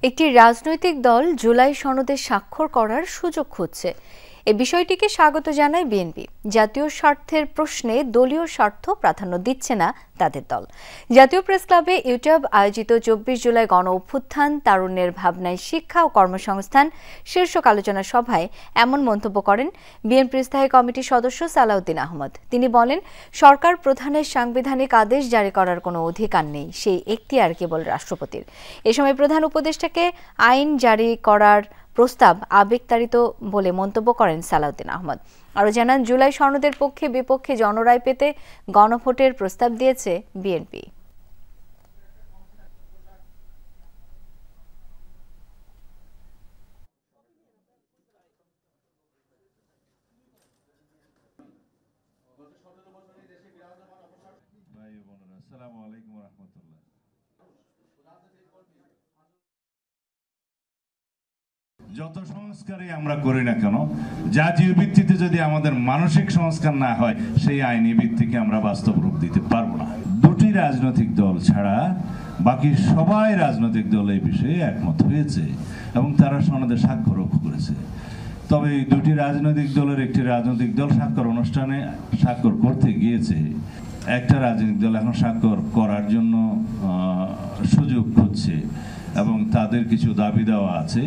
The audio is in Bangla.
একটি রাজনৈতিক দল জুলাই সনদে স্বাক্ষর করার সুযোগ খুঁজছে। এ বিষয়টিকে স্বাগত জানায় বিএনপি। জাতীয় স্বার্থের প্রশ্নে দলীয় স্বার্থ প্রাধান্য দিচ্ছে না তাদের দল। জাতীয় প্রেস ক্লাবে ইউটিউব আয়োজিত 24 জুলাই গণ অভ্যুত্থান তারুণ্যের ভাবনায় শিক্ষা ও কর্মসংস্থান শীর্ষক আলোচনা সভায় এমন মন্তব্য করেন বিএনপির স্থায়ী কমিটির সদস্য সালাউদ্দিন আহমদ। তিনি বলেন, সরকার প্রধানের সাংবিধানিক আদেশ জারি করার কোনো অধিকার নেই, সেই এখতিয়ার কেবল রাষ্ট্রপতির। এ সময় প্রধান উপদেষ্টাকে আইন জারি করার প্রস্তাব আবেগতাড়িত বলে মন্তব্য করেন সালাউদ্দিন আহমদ। আরও জানান, জুলাই সনদের পক্ষে বিপক্ষে জনরায় পেতে গণভোটের প্রস্তাব দিয়েছে বিএনপি। যত সংস্কারই আমরা করি না কেন, জাতীয় ভিত্তিতে যদি আমাদের মানসিক সংস্কার না হয়, সেই আইনি ভিত্তিকে আমরা বাস্তব রূপ দিতে পারবো না। দুটি রাজনৈতিক দল ছাড়া বাকি সবাই রাজনৈতিক দল এই বিষয়ে একমত হয়েছে এবং তারা সনদে স্বাক্ষরও করেছে। তবে এই দুটি রাজনৈতিক দলের একটি রাজনৈতিক দল স্বাক্ষর অনুষ্ঠানে স্বাক্ষর করতে গিয়েছে, একটা রাজনৈতিক দল এখন স্বাক্ষর করার জন্য সুযোগ খুঁজছে এবং তাদের কিছু দাবি দেওয়া আছে।